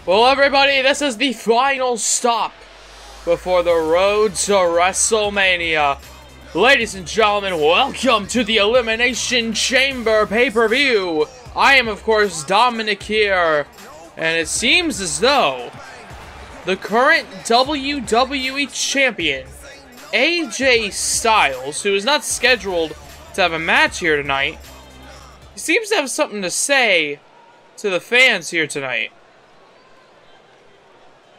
Well, everybody, this is the final stop before the road to WrestleMania. Ladies and gentlemen, welcome to the Elimination Chamber pay-per-view. I am, of course, Dominic here, and it seems as though the current WWE Champion, AJ Styles, who is not scheduled to have a match here tonight, he seems to have something to say to the fans here tonight.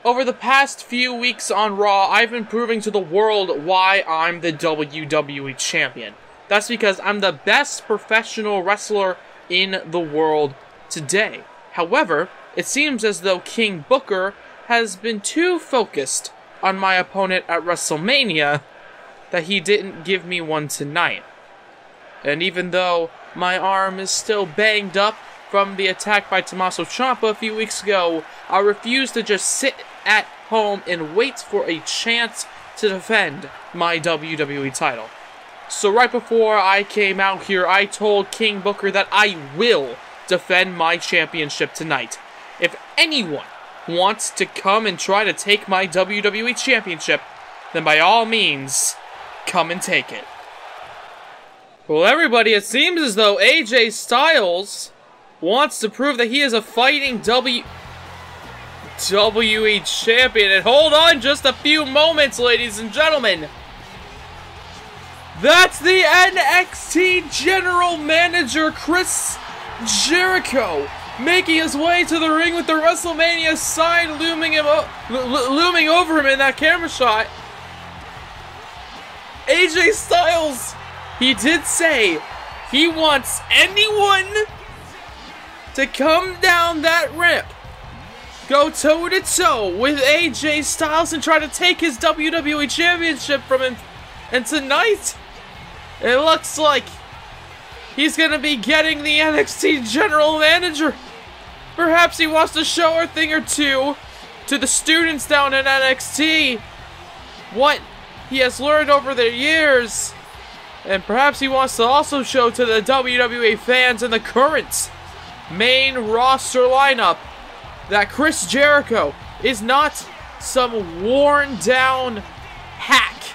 Over the past few weeks on Raw, I've been proving to the world why I'm the WWE Champion. That's because I'm the best professional wrestler in the world today. However, it seems as though King Booker has been too focused on my opponent at WrestleMania that he didn't give me one tonight. And even though my arm is still banged up from the attack by Tommaso Ciampa a few weeks ago, I refuse to just sit at home and wait for a chance to defend my WWE title. So right before I came out here, I told King Booker that I will defend my championship tonight. If anyone wants to come and try to take my WWE championship, then by all means, come and take it. Well, everybody, it seems as though AJ Styles wants to prove that he is a fighting WWE Champion. And hold on just a few moments, ladies and gentlemen. That's the NXT General Manager, Chris Jericho, making his way to the ring with the WrestleMania sign looming over him in that camera shot. AJ Styles, he did say he wants anyone to come down that ramp, go toe-to-toe with AJ Styles and try to take his WWE Championship from him. And tonight, it looks like he's going to be getting the NXT General Manager. Perhaps he wants to show a thing or two to the students down in NXT what he has learned over the years. And perhaps he wants to also show to the WWE fans in the current main roster lineup that Chris Jericho is not some worn down hack.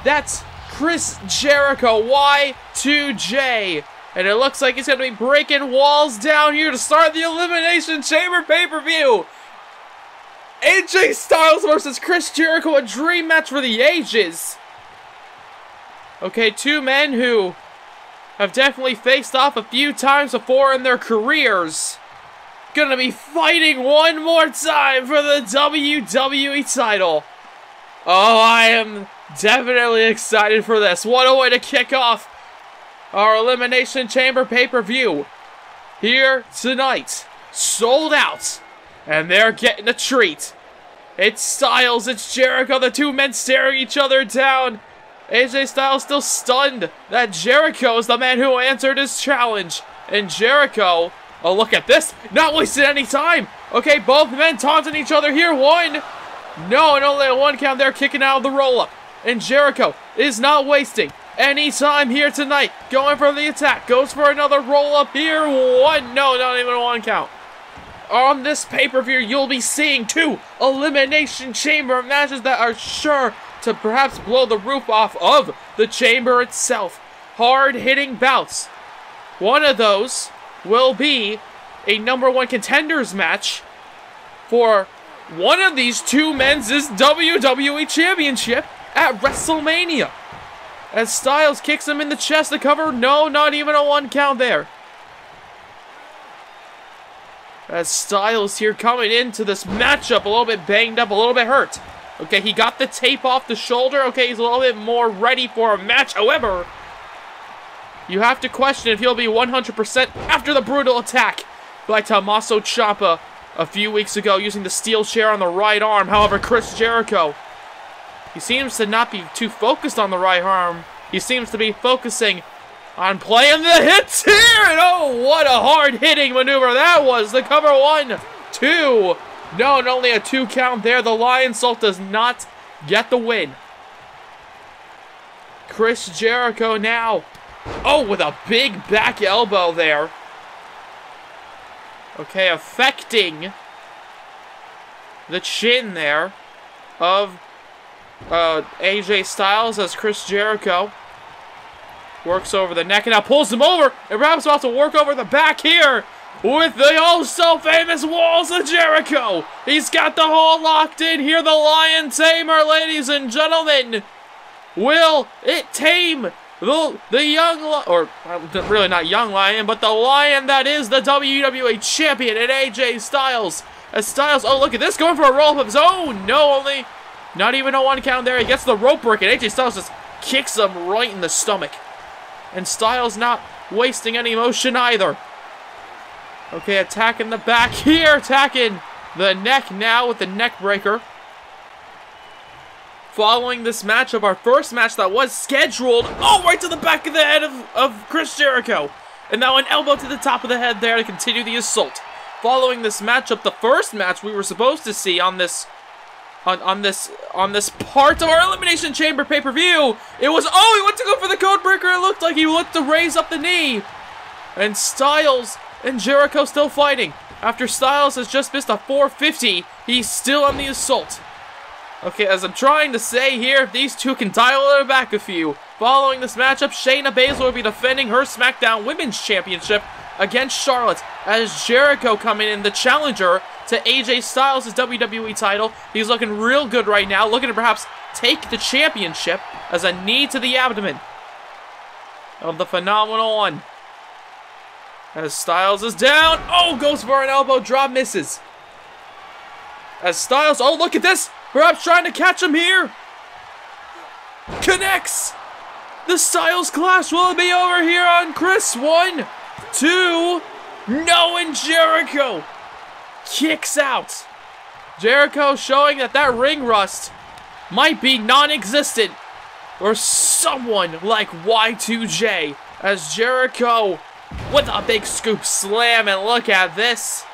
That's Chris Jericho, Y2J. And it looks like he's going to be breaking walls down here to start the Elimination Chamber pay-per-view. AJ Styles versus Chris Jericho, a dream match for the ages. Okay, two men who have definitely faced off a few times before in their careers. Gonna be fighting one more time for the WWE title. Oh, I am definitely excited for this. What a way to kick off our Elimination Chamber pay-per-view here tonight. Sold out, and they're getting a treat. It's Styles, it's Jericho, the two men staring each other down. AJ Styles still stunned that Jericho is the man who answered his challenge. And Jericho, oh look at this, not wasting any time. Okay, both men taunting each other here. One, no, and only a one count there, kicking out of the roll-up. And Jericho is not wasting any time here tonight. Going for the attack, goes for another roll-up here. One, no, not even a one count. On this pay-per-view, you'll be seeing two Elimination Chamber matches that are sure to perhaps blow the roof off of the chamber itself. Hard-hitting bouts. One of those will be a #1 contenders match for one of these two men's WWE Championship at WrestleMania. As Styles kicks him in the chest to cover. No, not even a one count there. As Styles here coming into this matchup a little bit banged up, a little bit hurt. Okay, he got the tape off the shoulder. Okay, he's a little bit more ready for a match. However, you have to question if he'll be 100% after the brutal attack by Tommaso Ciampa a few weeks ago using the steel chair on the right arm. However, Chris Jericho, he seems to not be too focused on the right arm. He seems to be focusing on playing the hits here. And oh, what a hard-hitting maneuver that was. The cover, 1, 2. No, and only a 2 count there. The Lion Salt does not get the win. Chris Jericho now. Oh, with a big back elbow there. Okay, affecting the chin there of AJ Styles as Chris Jericho works over the neck and now pulls him over, and perhaps about to work over the back here with the oh-so-famous Walls of Jericho. He's got the hold locked in here, the Lion Tamer, ladies and gentlemen. Will it tame the young, or really not young lion, but the lion that is the WWE Champion and AJ Styles? As Styles, oh look at this, going for a roll-up of his own. No, only, not even a 1 count there. He gets the rope break, and AJ Styles just kicks him right in the stomach. And Styles not wasting any motion either. Okay, attacking the back here, attacking the neck now with the neck breaker. Following this matchup, our first match that was scheduled, oh, right to the back of the head of Chris Jericho. And now an elbow to the top of the head there to continue the assault. Following this matchup, the first match we were supposed to see on this part of our Elimination Chamber pay-per-view, it was, oh, he went to go for the code breaker. It looked like he looked to raise up the knee. And Styles and Jericho still fighting. After Styles has just missed a 450, he's still on the assault. Okay, as I'm trying to say here, if these two can dial it back a few. Following this matchup, Shayna Baszler will be defending her SmackDown Women's Championship against Charlotte, as Jericho coming in, the challenger to AJ Styles' WWE title. He's looking real good right now, looking to perhaps take the championship as a knee to the abdomen of the Phenomenal One. As Styles is down, oh, goes for an elbow drop, misses. As Styles, oh, look at this, perhaps trying to catch him here. Connects. The Styles Clash will be over here on Chris. 1, 2, no, and Jericho kicks out. Jericho showing that ring rust might be non-existent or someone like Y2J, as Jericho with a big scoop slam, and look at this.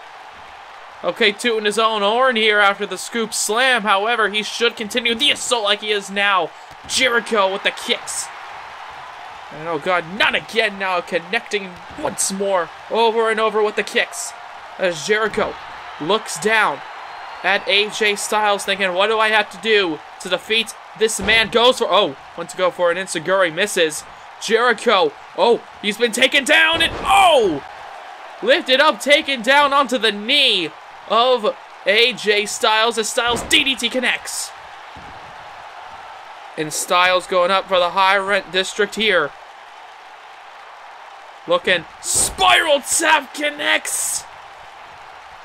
Okay, tooting his own horn here after the scoop slam. However, he should continue the assault like he is now. Jericho with the kicks. And oh god, not again now, connecting once more, over and over with the kicks. As Jericho looks down at AJ Styles thinking, what do I have to do to defeat this man? Goes for, oh, went to go for an enziguri, misses. Jericho, oh, he's been taken down, and oh! Lifted up, taken down onto the knee of AJ Styles as Styles DDT connects. And Styles going up for the high rent district here. Looking, spiral tap connects.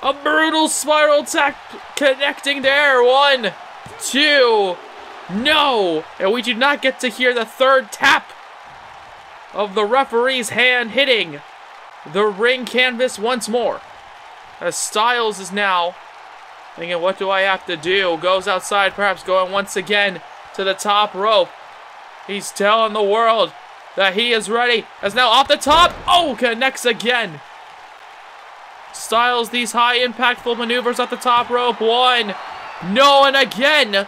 A brutal spiral tap connecting there. 1, 2, no. And we do not get to hear the third tap of the referee's hand hitting the ring canvas once more. As Styles is now thinking, what do I have to do? Goes outside, perhaps going once again to the top rope. He's telling the world that he is ready. As now off the top, oh, connects again. Styles, these high impactful maneuvers at the top rope. 1, no, and again.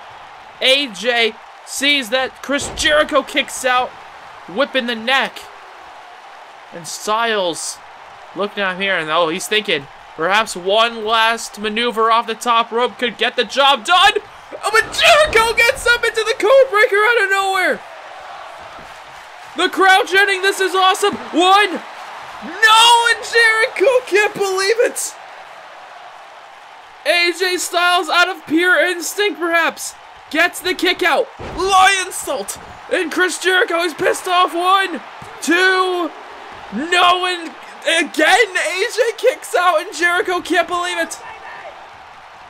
AJ sees that Chris Jericho kicks out, whipping the neck. And Styles looking at him here, and oh, he's thinking perhaps one last maneuver off the top rope could get the job done. Oh, but Jericho gets up into the code breaker out of nowhere. The crowd chanting, this is awesome. 1, no, and Jericho can't believe it. AJ Styles, out of pure instinct perhaps, gets the kick out. Lion salt. And Chris Jericho is pissed off. 1, 2, no, and again AJ kicks out, and Jericho can't believe it.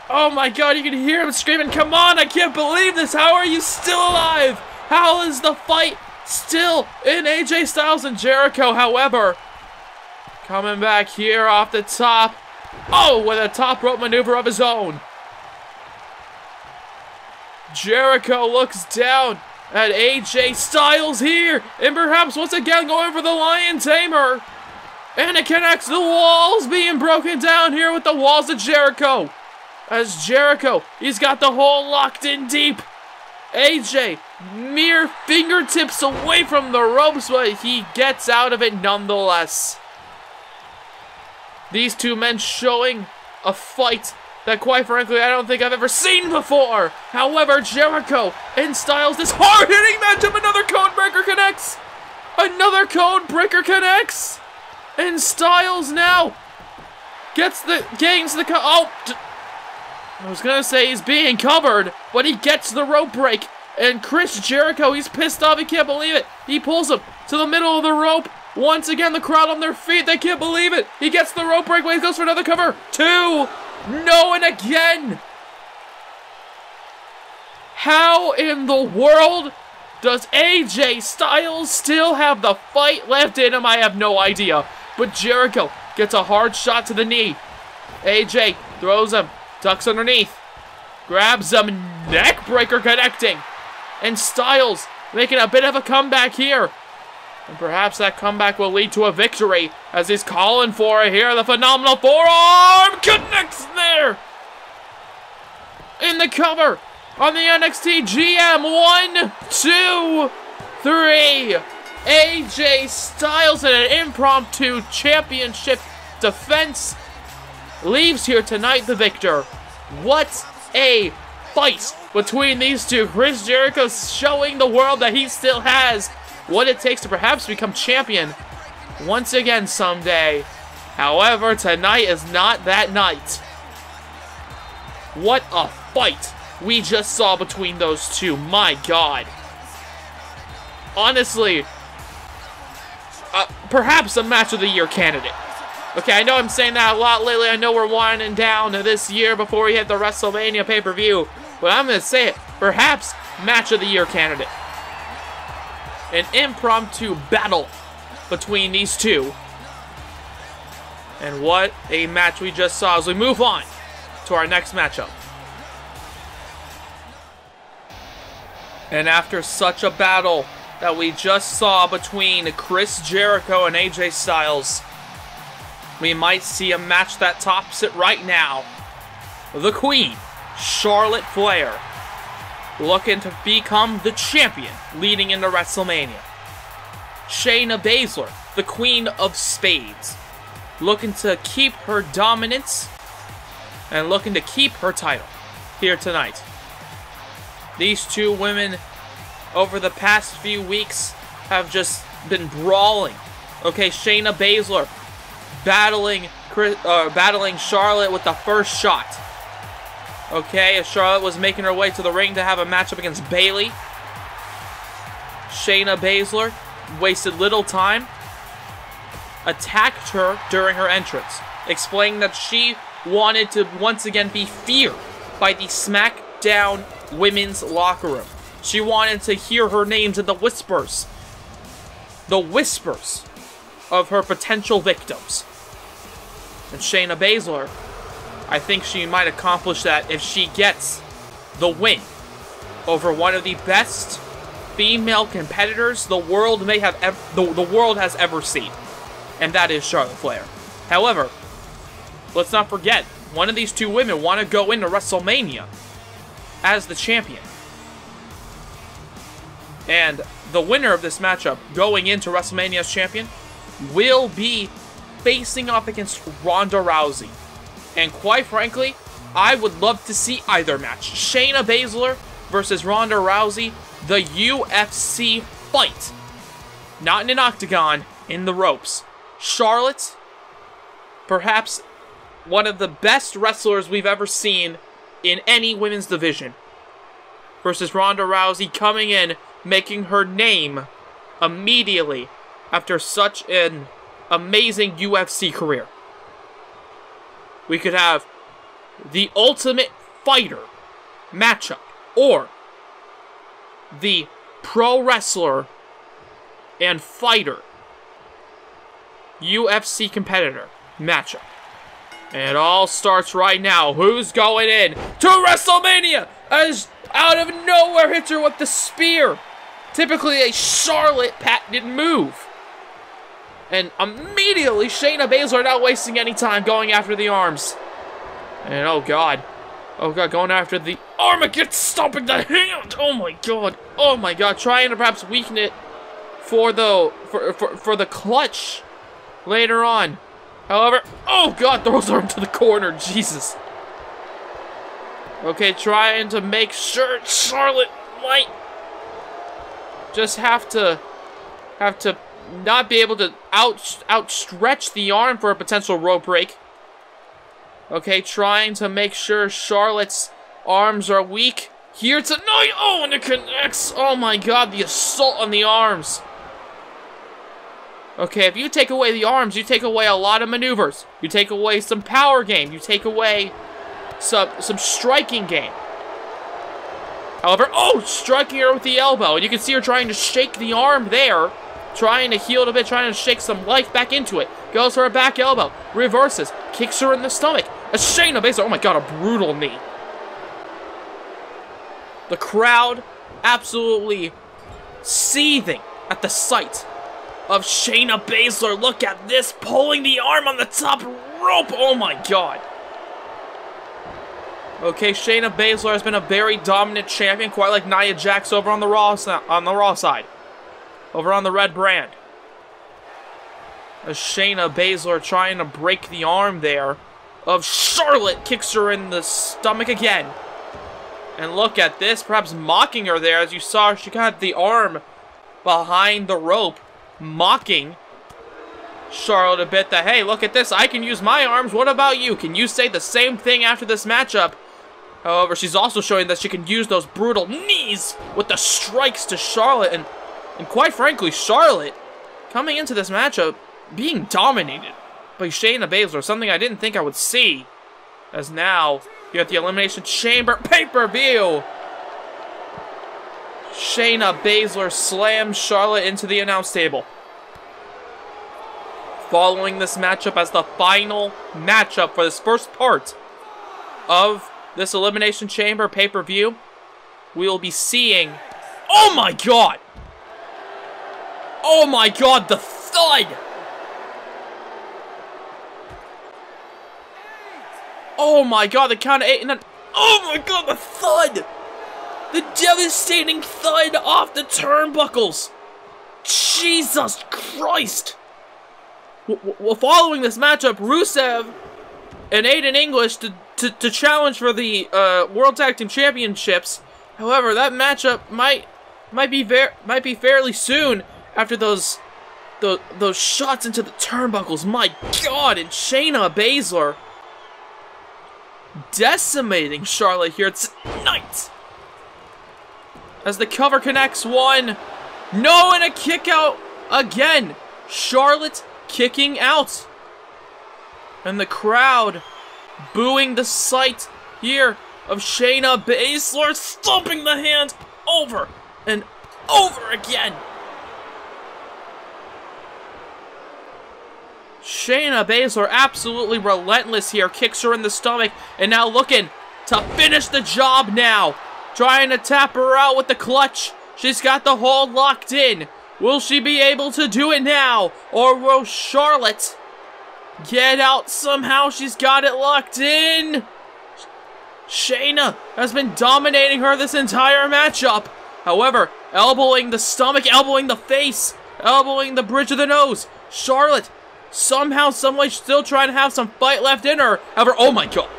Oh my god, you can hear him screaming, come on, I can't believe this. How are you still alive? How is the fight still in AJ Styles and Jericho? However, coming back here off the top. Oh, with a top rope maneuver of his own. Jericho looks down at AJ Styles here, and perhaps once again going for the Lion Tamer. And it connects, the walls being broken down here with the Walls of Jericho. As Jericho, he's got the hole locked in deep. AJ, mere fingertips away from the ropes, but he gets out of it nonetheless. These two men showing a fight that, quite frankly, I don't think I've ever seen before. However, Jericho and Styles, this hard-hitting matchup, another code breaker connects. Another code breaker connects. And Styles now gains the I was gonna say he's being covered, but he gets the rope break. And Chris Jericho, he's pissed off, he can't believe it. He pulls him to the middle of the rope. Once again, the crowd on their feet, they can't believe it. He gets the rope break, but he goes for another cover. 2. No, and again. How in the world does AJ Styles still have the fight left in him? I have no idea. But Jericho gets a hard shot to the knee. AJ throws him, ducks underneath, grabs him, neck breaker connecting. And Styles making a bit of a comeback here. And perhaps that comeback will lead to a victory as he's calling for it here. The phenomenal forearm connects there. In the cover on the NXT GM. 1, 2, 3. AJ Styles in an impromptu championship defense leaves here tonight the victor. What a fight between these two. Chris Jericho showing the world that he still has what it takes to perhaps become champion once again someday. However, tonight is not that night. What a fight we just saw between those two. My God. Honestly, perhaps a match of the year candidate. Okay, I know I'm saying that a lot lately. I know we're winding down to this year before we hit the WrestleMania pay-per-view. But I'm going to say it. Perhaps match of the year candidate. An impromptu battle between these two. And what a match we just saw as we move on to our next matchup. And after such a battle that we just saw between Chris Jericho and AJ Styles, we might see a match that tops it right now. The Queen, Charlotte Flair, looking to become the champion leading into WrestleMania. Shayna Baszler, the Queen of Spades, looking to keep her dominance and looking to keep her title here tonight. These two women over the past few weeks have just been brawling. Okay, Shayna Baszler battling Charlotte with the first shot. Okay, as Charlotte was making her way to the ring to have a matchup against Bayley, Shayna Baszler wasted little time, attacked her during her entrance, explaining that she wanted to once again be feared by the SmackDown women's locker room. She wanted to hear her names in the whispers of her potential victims. And Shayna Baszler, I think she might accomplish that if she gets the win over one of the best female competitors the world has ever seen, and that is Charlotte Flair. However, let's not forget, one of these two women want to go into WrestleMania as the champion. And the winner of this matchup going into WrestleMania as champion will be facing off against Ronda Rousey. And quite frankly, I would love to see either match. Shayna Baszler versus Ronda Rousey, the UFC fight. Not in an octagon, in the ropes. Charlotte, perhaps one of the best wrestlers we've ever seen in any women's division, versus Ronda Rousey coming in, making her name immediately after such an amazing UFC career. We could have the Ultimate Fighter matchup, or the pro wrestler and fighter UFC competitor matchup. And it all starts right now. Who's going in to WrestleMania as out of nowhere hits her with the spear. Typically a Charlotte patented move. And immediately Shayna Baszler not wasting any time going after the arms. And oh god, going after the arm, it gets stomping the hand. Oh my god, trying to perhaps weaken it for the clutch later on. However, oh god, throws her into the corner, Jesus. Okay, trying to make sure Charlotte might just have to not be able to outstretch the arm for a potential rope break. Okay, trying to make sure Charlotte's arms are weak here tonight. Oh, and it connects. Oh my god, the assault on the arms. Okay, if you take away the arms, you take away a lot of maneuvers. You take away some power game. You take away some striking game. However, oh, striking her with the elbow. And you can see her trying to shake the arm there. Trying to heal it a bit, trying to shake some life back into it. Goes for a back elbow. Reverses. Kicks her in the stomach. A Shayna Baszler. Oh my god, a brutal knee. The crowd absolutely seething at the sight of Shayna Baszler. Look at this, pulling the arm on the top rope. Oh my god. Okay, Shayna Baszler has been a very dominant champion, quite like Nia Jax over on the Raw side. Over on the red brand. As Shayna Baszler trying to break the arm there of Charlotte, kicks her in the stomach again. And look at this, perhaps mocking her there. As you saw, she got the arm behind the rope, mocking Charlotte a bit that, hey, look at this, I can use my arms, what about you? Can you say the same thing after this matchup? However, she's also showing that she can use those brutal knees with the strikes to Charlotte. And quite frankly, Charlotte, coming into this matchup, being dominated by Shayna Baszler, something I didn't think I would see. As now, here at the Elimination Chamber pay-per-view, Shayna Baszler slams Charlotte into the announce table. Following this matchup as the final matchup for this first part of this Elimination Chamber pay-per-view, we will be seeing... Oh my god! Oh my god, the thud! Oh my god, the count of 8 and then... Oh my god, the thud! The devastating thud off the turnbuckles! Jesus Christ! Well, following this matchup, Rusev and Aiden English to challenge for the World Tag Team Championships. However, that matchup might be fairly soon after those shots into the turnbuckles. My god, and Shayna Baszler decimating Charlotte here tonight. As the cover connects, one. No, and a kick out again. Charlotte kicking out. And the crowd booing the sight here of Shayna Baszler stomping the hand over and over again. Shayna Baszler absolutely relentless here. Kicks her in the stomach. And now looking to finish the job now. Trying to tap her out with the clutch. She's got the hold locked in. Will she be able to do it now? Or will Charlotte get out somehow? She's got it locked in. Shayna has been dominating her this entire matchup. However, elbowing the stomach, elbowing the face, elbowing the bridge of the nose. Charlotte somehow, someway still trying to have some fight left in her. However, oh my god.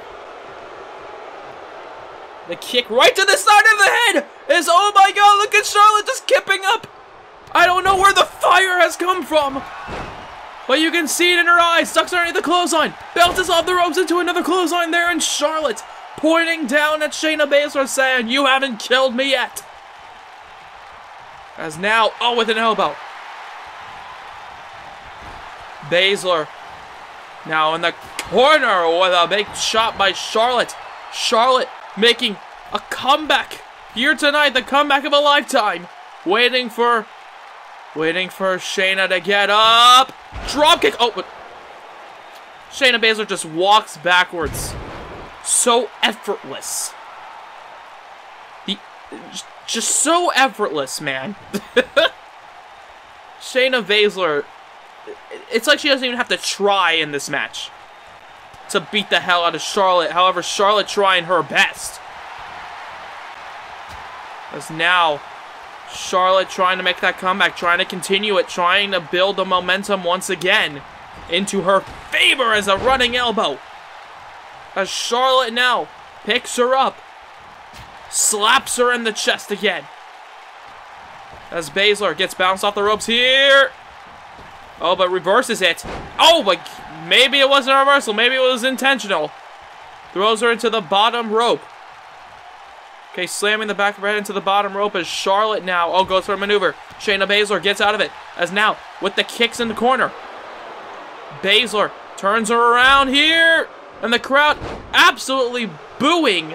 The kick right to the side of the head is, oh my god, look at Charlotte just kipping up. I don't know where the fire has come from, but you can see it in her eyes. Sucks her into the clothesline. Bounces off the ropes into another clothesline there, and Charlotte pointing down at Shayna Baszler saying, you haven't killed me yet. As now, oh, with an elbow. Baszler now in the corner with a big shot by Charlotte. Charlotte making a comeback here tonight, the comeback of a lifetime. Waiting for Shayna to get up. Dropkick. Oh, but Shayna Baszler just walks backwards. So effortless. Just so effortless, man. Shayna Baszler, it's like she doesn't even have to try in this match to beat the hell out of Charlotte. However, Charlotte trying her best. As now, Charlotte trying to make that comeback, trying to continue it, trying to build the momentum once again into her favor as a running elbow. As Charlotte now picks her up, slaps her in the chest again. As Baszler gets bounced off the ropes here. Oh, but reverses it. Oh, but maybe it wasn't a reversal. Maybe it was intentional. Throws her into the bottom rope. Okay, slamming the back of her head into the bottom rope as Charlotte now, goes for a maneuver. Shayna Baszler gets out of it, as now, with the kicks in the corner. Baszler turns her around here, and the crowd absolutely booing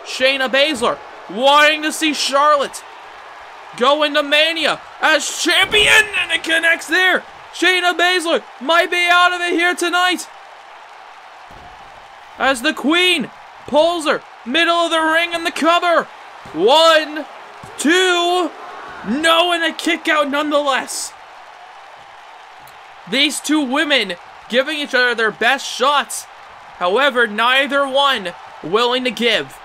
Shayna Baszler, wanting to see Charlotte go into Mania as champion, and it connects there. Shayna Baszler might be out of it here tonight, as the Queen pulls her middle of the ring in the cover. 1, 2, no, and a kick out nonetheless. These two women giving each other their best shots. However, neither one willing to give.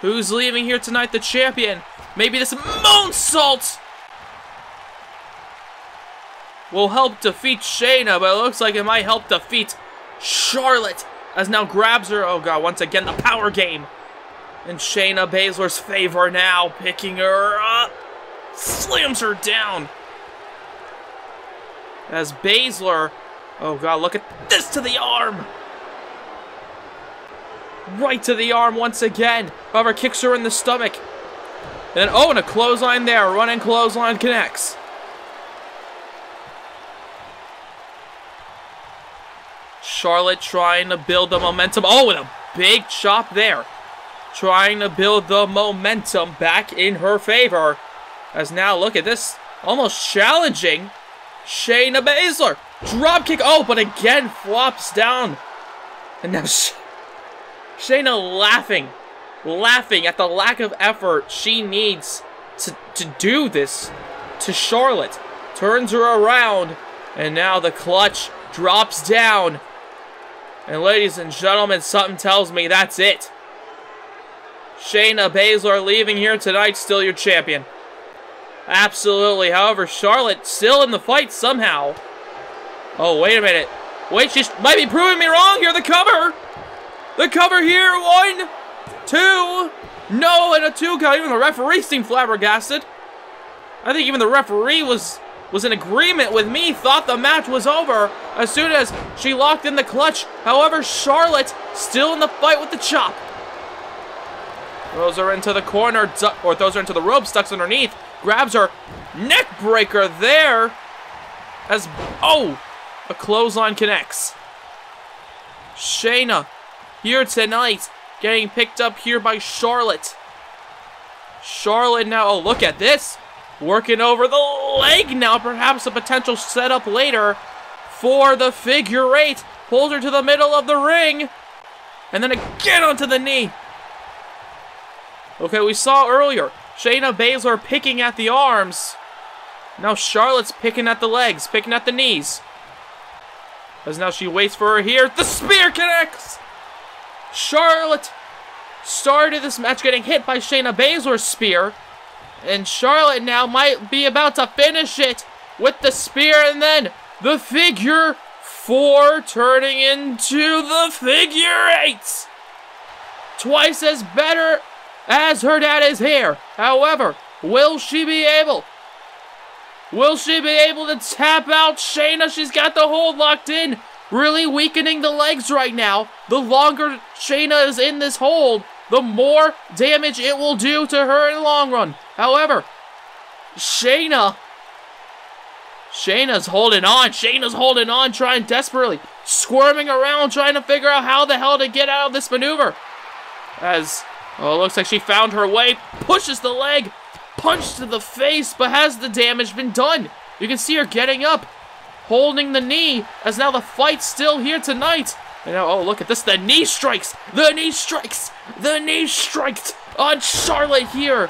Who's leaving here tonight? The champion. Maybe this moonsault will help defeat Shayna, but it looks like it might help defeat Charlotte, as now grabs her. Oh god, once again the power game in Shayna Baszler's favor now, picking her up, slams her down. As Baszler, oh god, look at this, to the arm. Right to the arm once again. However, kicks her in the stomach. And then, and a clothesline there, running clothesline connects. Charlotte trying to build the momentum. Oh, and a big chop there. Trying to build the momentum back in her favor. As now, look at this. Almost challenging Shayna Baszler. Drop kick. Oh, but again flops down. And now Shayna laughing at the lack of effort she needs to do this to Charlotte. Turns her around. And now the clutch drops down. And ladies and gentlemen, something tells me that's it. Shayna Baszler leaving here tonight, still your champion. Absolutely. However, Charlotte still in the fight somehow. Oh, wait a minute. Wait, she might be proving me wrong here. The cover. The cover here. 1, 2. No, and a 2 count. Even the referee seemed flabbergasted. I think even the referee was in agreement with me, thought the match was over as soon as she locked in the clutch. However, Charlotte still in the fight with the chop. Throws her into the corner, or throws her into the ropes, ducks underneath, grabs her, neck breaker there, as, a clothesline connects. Shayna here tonight, getting picked up here by Charlotte. Charlotte now, look at this. Working over the leg now, perhaps a potential setup later for the figure 8. Pulls her to the middle of the ring. And then again onto the knee. Okay, we saw earlier Shayna Baszler picking at the arms. Now Charlotte's picking at the legs, picking at the knees. As now she waits for her here. The spear connects! Charlotte started this match getting hit by Shayna Baszler's spear. And Charlotte now might be about to finish it with the spear, and then the figure 4 turning into the figure 8. Twice as better as her dad is here. However, will she be able to tap out Shayna? She's got the hold locked in, really weakening the legs right now. The longer Shayna is in this hold, the more damage it will do to her in the long run. However, Shayna's holding on. Shayna's holding on, trying desperately, squirming around, trying to figure out how the hell to get out of this maneuver. As, it looks like she found her way, pushes the leg, punch to the face, but has the damage been done? You can see her getting up, holding the knee, as now the fight's still here tonight. And now, look at this, the knee strikes, the knee strikes, the knee strikes on Charlotte here.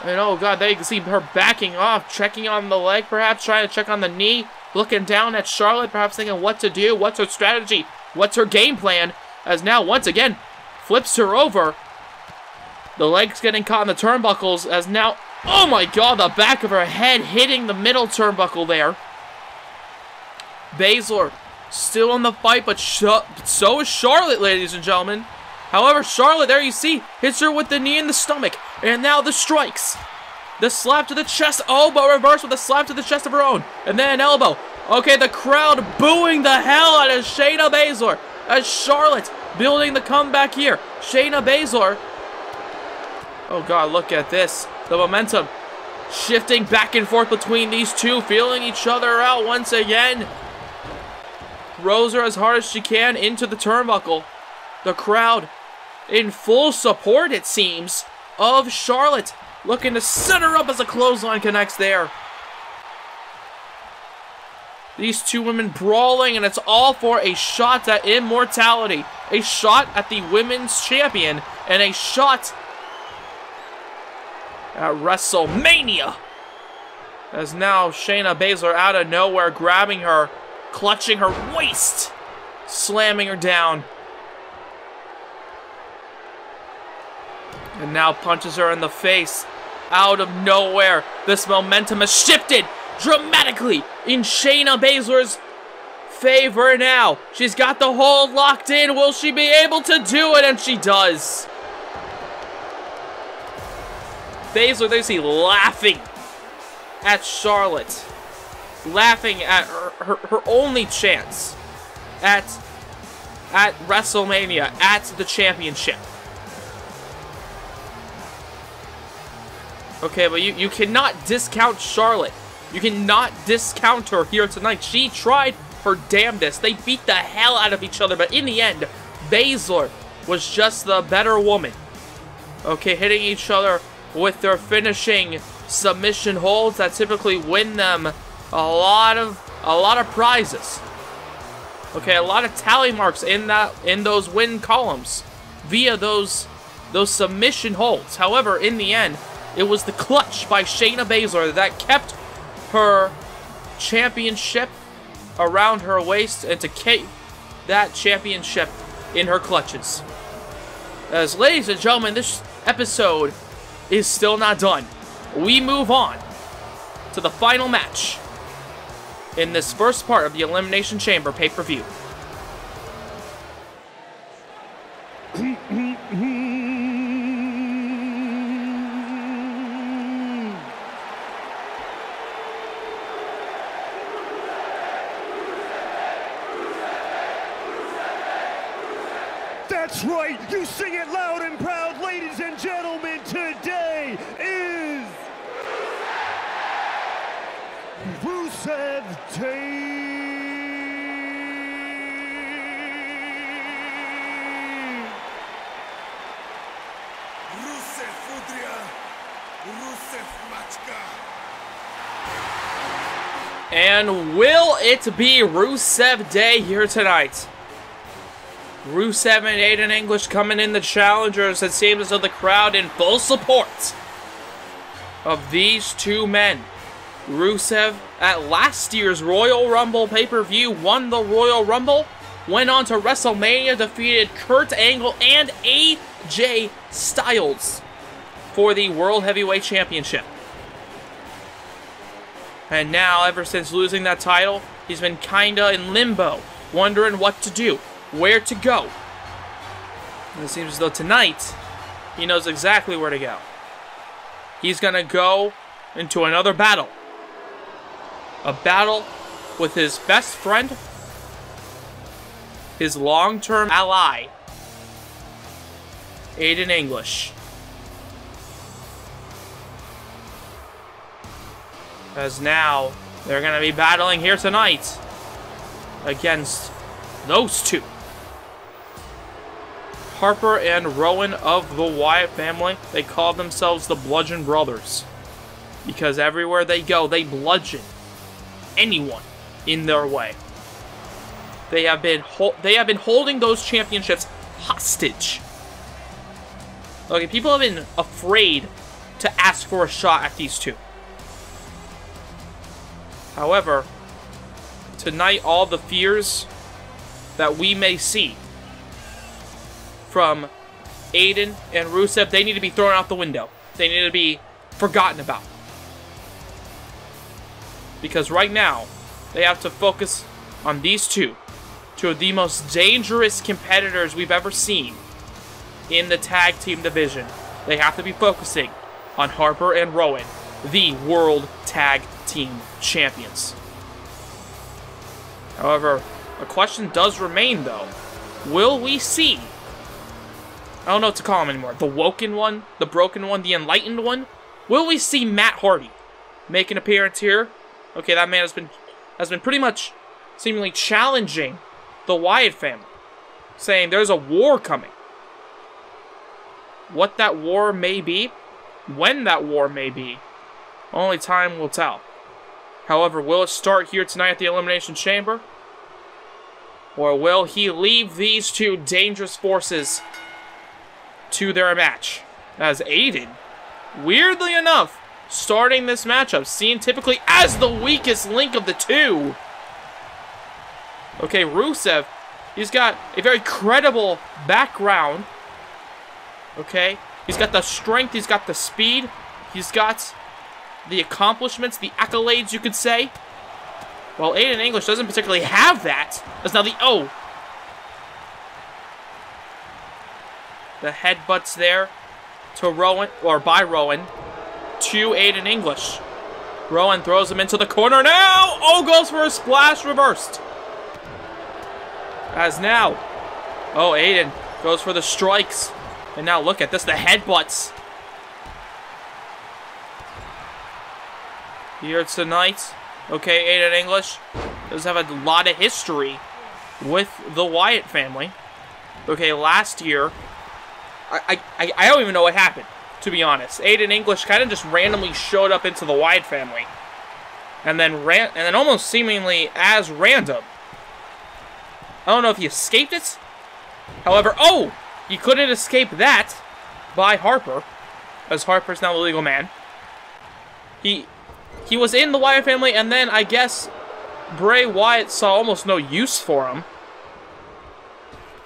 And oh god, there you can see her backing off, checking on the leg perhaps, trying to check on the knee, looking down at Charlotte, perhaps thinking what to do, what's her strategy, what's her game plan, as now once again, flips her over. The legs getting caught in the turnbuckles, as now, oh my god, the back of her head hitting the middle turnbuckle there. Baszler still in the fight, but so is Charlotte, ladies and gentlemen. However, Charlotte, there you see, hits her with the knee in the stomach. And now the strikes. The slap to the chest. Oh, but reverse with a slap to the chest of her own. And then an elbow. Okay, the crowd booing the hell out of Shayna Baszler. As Charlotte building the comeback here. Shayna Baszler. Oh, God, look at this. The momentum shifting back and forth between these two. Feeling each other out once again. Throws her as hard as she can into the turnbuckle. The crowd in full support, it seems, of Charlotte. Looking to set her up as a clothesline connects there. These two women brawling, and it's all for a shot at immortality. A shot at the women's champion, and a shot at WrestleMania. As now Shayna Baszler out of nowhere grabbing her, clutching her waist, slamming her down. And now punches her in the face. Out of nowhere, this momentum has shifted dramatically in Shayna Baszler's favor now. She's got the hold locked in. Will she be able to do it? And she does. Baszler, there you see, laughing at Charlotte. Laughing at her only chance at WrestleMania, at the championship. Okay, but you cannot discount Charlotte. You cannot discount her here tonight. She tried her damnedest. They beat the hell out of each other, but in the end, Baszler was just the better woman. Okay, hitting each other with their finishing submission holds that typically win them a lot of prizes. Okay, a lot of tally marks in those win columns via those submission holds. However, in the end, it was the clutch by Shayna Baszler that kept her championship around her waist and to keep that championship in her clutches. As ladies and gentlemen, this episode is still not done. We move on to the final match in this first part of the Elimination Chamber pay-per-view. That's right, you sing it loud and proud, ladies and gentlemen, today is Rusev Day. Rusev Fudria, Rusev Machka. And will it be Rusev Day here tonight? Rusev and Aiden English coming in the challengers. It seems as though the crowd in full support of these two men. Rusev, at last year's Royal Rumble pay-per-view, won the Royal Rumble, went on to WrestleMania, defeated Kurt Angle and AJ Styles for the World Heavyweight Championship. And now, ever since losing that title, he's been kinda in limbo, wondering what to do, where to go. And it seems as though tonight, he knows exactly where to go. He's gonna go into another battle. A battle with his best friend, his long-term ally, Aiden English. As now, they're gonna be battling here tonight against those two. Harper and Rowan of the Wyatt family. They call themselves the Bludgeon Brothers, because everywhere they go, they bludgeon anyone in their way. They have been holding those championships hostage. Okay, people have been afraid to ask for a shot at these two. However, tonight all the fears that we may see from Aiden and Rusev, they need to be thrown out the window. They need to be forgotten about. Because right now, they have to focus on these two of the most dangerous competitors we've ever seen in the tag team division. They have to be focusing on Harper and Rowan, the World Tag Team Champions. However, a question does remain, though. Will we see, I don't know what to call him anymore, the woken one, the broken one, the enlightened one? Will we see Matt Hardy make an appearance here? Okay, that man has been pretty much seemingly challenging the Wyatt family, saying there's a war coming. What that war may be, when that war may be, only time will tell. However, will it start here tonight at the Elimination Chamber? Or will he leave these two dangerous forces to their match? As Aiden, weirdly enough, starting this matchup, seen typically as the weakest link of the two. Okay, Rusev, he's got a very credible background. Okay, he's got the strength, he's got the speed, he's got the accomplishments, the accolades, you could say. Well, Aiden English doesn't particularly have that. That's now the the headbutts there to Rowan, or by Rowan, to Aiden English. Rowan throws him into the corner now. Oh, goes for a splash reversed. As now, Aiden goes for the strikes. And now look at this, the headbutts. Here tonight. Okay, Aiden English does have a lot of history with the Wyatt family. Okay, last year, I don't even know what happened, to be honest. Aiden English kind of just randomly showed up into the Wyatt family. And then almost seemingly as random. I don't know if he escaped it. However, he couldn't escape that by Harper, as Harper's now the legal man. He was in the Wyatt family, and then I guess Bray Wyatt saw almost no use for him.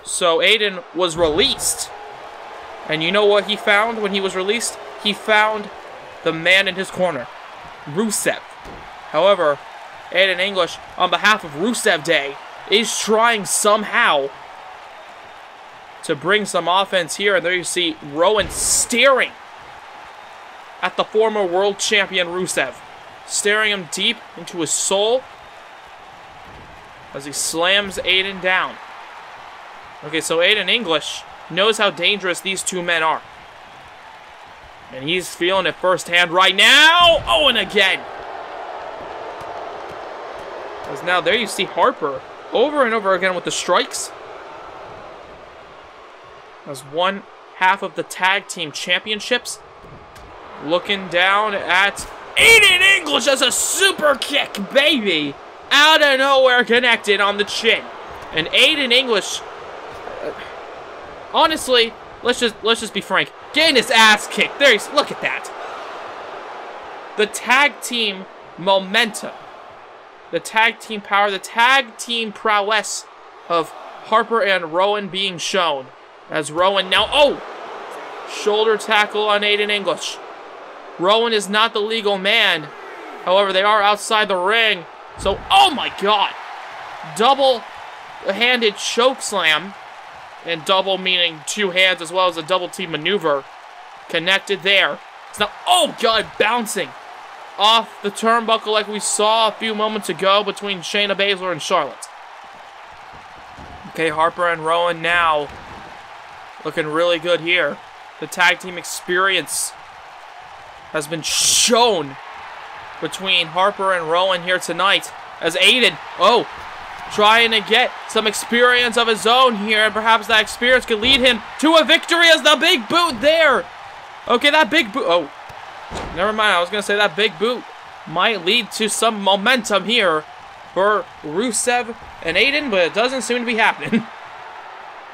So Aiden was released. And you know what he found when he was released? He found the man in his corner, Rusev. However, Aiden English, on behalf of Rusev Day, is trying somehow to bring some offense here. And there you see Rowan staring at the former world champion Rusev. Staring him deep into his soul as he slams Aiden down. Okay, so Aiden English knows how dangerous these two men are. And he's feeling it firsthand right now. And again. As now there you see Harper over and over again with the strikes. As one half of the tag team championships. Looking down at Aiden English as a super kick, baby. Out of nowhere, connected on the chin. And Aiden English, honestly, let's just be frank, getting his ass kicked. Look at that. The tag team momentum, the tag team power, the tag team prowess of Harper and Rowan being shown. As Rowan now, shoulder tackle on Aiden English. Rowan is not the legal man. However, they are outside the ring. So, oh my god. Double-handed choke slam. And double meaning two hands as well as a double team maneuver. Connected there. It's now, oh god, bouncing off the turnbuckle like we saw a few moments ago between Shayna Baszler and Charlotte. Okay, Harper and Rowan now looking really good here. The tag team experience has been shown between Harper and Rowan here tonight. As Aiden, trying to get some experience of his own here. And perhaps that experience could lead him to a victory as the big boot there. Okay, that big boot. Never mind. I was going to say that big boot might lead to some momentum here for Rusev and Aiden, but it doesn't seem to be happening.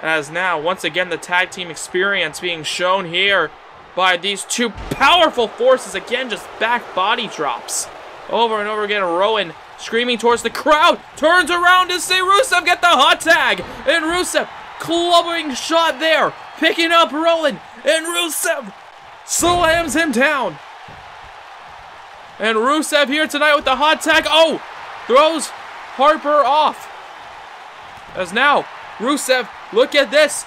As now, once again, the tag team experience being shown here by these two powerful forces. Again, just back body drops. Over and over again, Rowan screaming towards the crowd. Turns around to see Rusev get the hot tag. And Rusev, clubbing shot there. Picking up Rowan. And Rusev slams him down. And Rusev here tonight with the hot tag. Throws Harper off. As now, Rusev, look at this.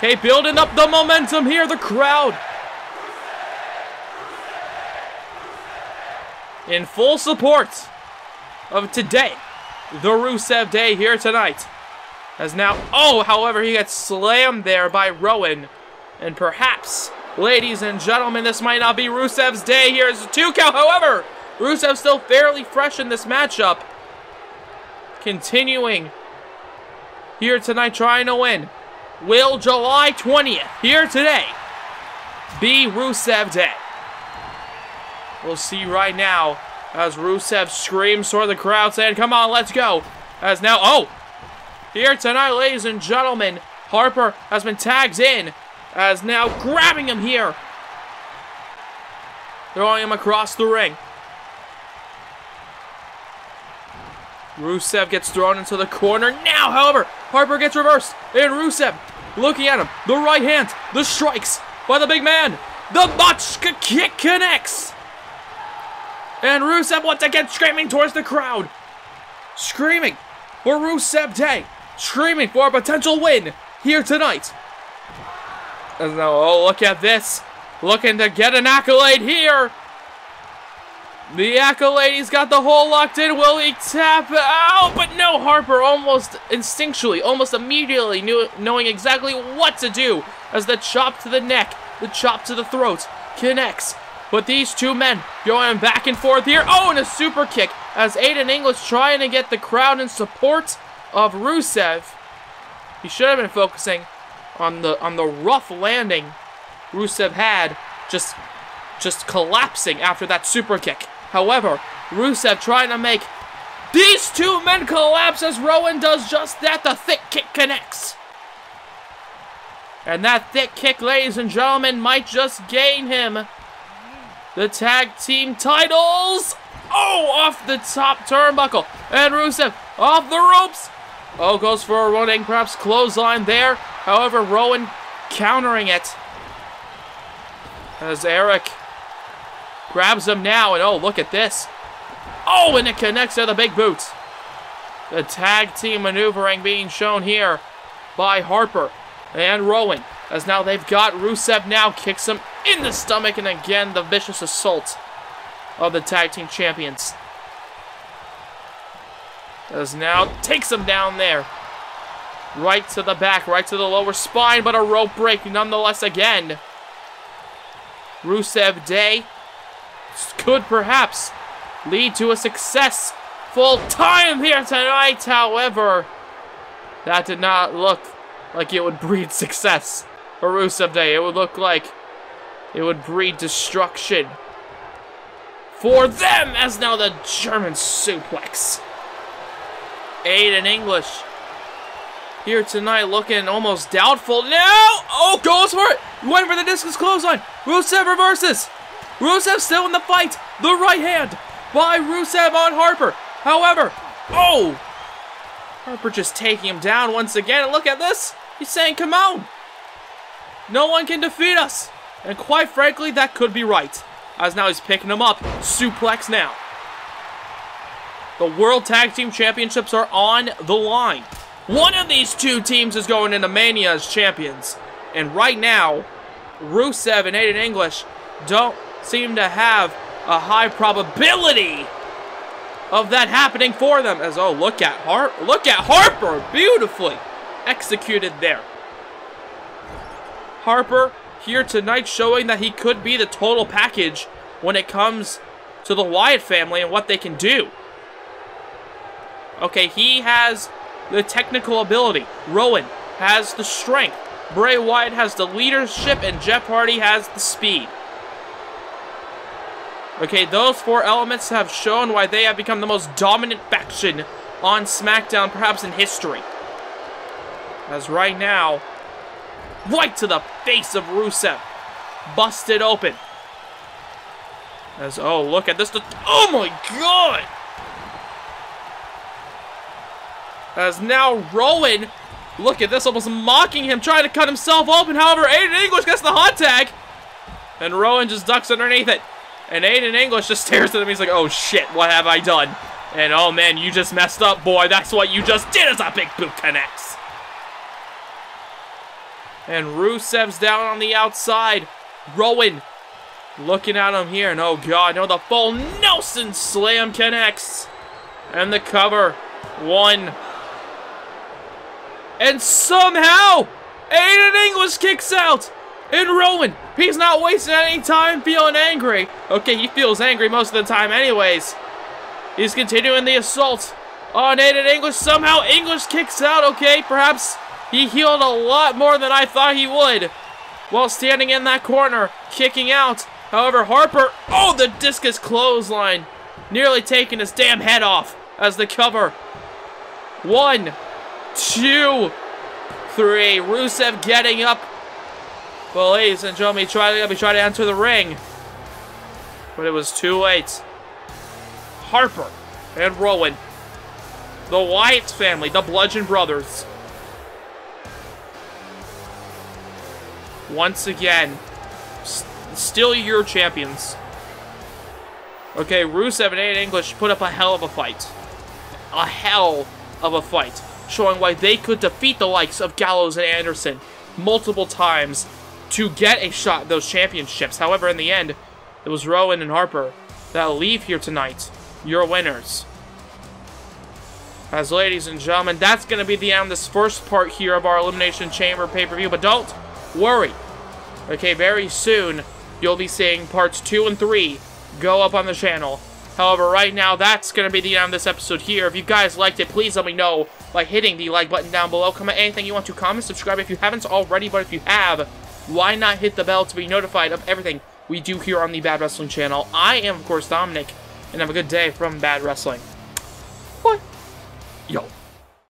Okay, building up the momentum here, the crowd. In full support of today, the Rusev Day here tonight. As now, however, he gets slammed there by Rowan. And perhaps, ladies and gentlemen, this might not be Rusev's day here as a 2 count. However, Rusev's still fairly fresh in this matchup. Continuing here tonight, trying to win. Will July 20th, here today, be Rusev Day? We'll see right now as Rusev screams toward the crowd saying, come on, let's go. As now, here tonight, ladies and gentlemen, Harper has been tagged in. As now grabbing him here. Throwing him across the ring. Rusev gets thrown into the corner. Now, however, Harper gets reversed. And Rusev looking at him. The right hand. The strikes by the big man. The Machka kick connects. And Rusev once again screaming towards the crowd. Screaming for Rusev Day. Screaming for a potential win here tonight. And now, look at this. Looking to get an accolade here. The accolade, he's got the hole locked in. Will he tap out? But no, Harper almost instinctually, almost immediately knowing exactly what to do. As the chop to the neck, the chop to the throat connects. But these two men going back and forth here. And a super kick as Aiden English trying to get the crowd in support of Rusev. He should have been focusing on the rough landing Rusev had, just collapsing after that super kick. However, Rusev trying to make these two men collapse as Rowan does just that. The thick kick connects. And that thick kick, ladies and gentlemen, might just gain him the tag team titles. Off the top turnbuckle. And Rusev off the ropes. Goes for a running, perhaps clothesline there. However, Rowan countering it. As Eric grabs him now, and look at this. And it connects to the big boot. The tag team maneuvering being shown here by Harper and Rowan. As now they've got Rusev now, kicks him in the stomach, and again, the vicious assault of the tag team champions. As now takes him down there. Right to the back, right to the lower spine, but a rope break nonetheless again. Rusev Day could perhaps lead to a successful time here tonight. However, that did not look like it would breed success for Rusev Day. It would look like it would breed destruction for them, as now the German suplex. Aiden English here tonight looking almost doubtful. Now, goes for it. Went for the discus clothesline. Rusev reverses. Rusev still in the fight. The right hand by Rusev on Harper. However, Harper just taking him down once again. And look at this. He's saying, come on. No one can defeat us. And quite frankly, that could be right. As now he's picking him up. Suplex now. The World Tag Team Championships are on the line. One of these two teams is going into Mania as champions. And right now, Rusev and Aiden English don't seem to have a high probability of that happening for them. As look at Harper, beautifully executed there. Harper here tonight showing that he could be the total package when it comes to the Wyatt family and what they can do. Okay, he has the technical ability. Rowan has the strength. Bray Wyatt has the leadership, and Jeff Hardy has the speed. Okay, those four elements have shown why they have become the most dominant faction on SmackDown, perhaps in history. As right now, right to the face of Rusev. Busted open. As, look at this. Oh my god! As now Rowan, look at this, almost mocking him, trying to cut himself open. However, Aiden English gets the hot tag. And Rowan just ducks underneath it. And Aiden English just stares at him. He's like, oh shit, what have I done? And oh man, you just messed up, boy. That's what you just did as a big boot connects. And Rusev's down on the outside. Rowan looking at him here. And oh god, no, the full Nelson Slam connects. And the cover. 1. And somehow, Aiden English kicks out. And Rowan, he's not wasting any time feeling angry. Okay, he feels angry most of the time anyways. He's continuing the assault on Aiden English. Somehow English kicks out. Okay, perhaps he healed a lot more than I thought he would while standing in that corner, kicking out. However, Harper, oh, the discus clothesline, nearly taking his damn head off as the cover. 1, 2, 3. Rusev getting up. Well, ladies and gentlemen, he tried to enter the ring, but it was too late. Harper and Rowan, the Wyatt family, the Bludgeon Brothers, once again, still your champions. Okay, Rusev and Aiden English put up a hell of a fight. A hell of a fight, showing why they could defeat the likes of Gallows and Anderson multiple times to get a shot at those championships. However, in the end, it was Rowan and Harper that leave here tonight, your winners. As ladies and gentlemen, that's going to be the end of this first part here of our Elimination Chamber pay-per-view. But don't worry. Okay, very soon, you'll be seeing parts 2 and 3 go up on the channel. However, right now, that's going to be the end of this episode here. If you guys liked it, please let me know by hitting the like button down below. Comment anything you want to comment, subscribe if you haven't already, but if you have, why not hit the bell to be notified of everything we do here on the Bad Wrestling channel. I am, of course, Dominic, and have a good day from Bad Wrestling. Bye. Yo.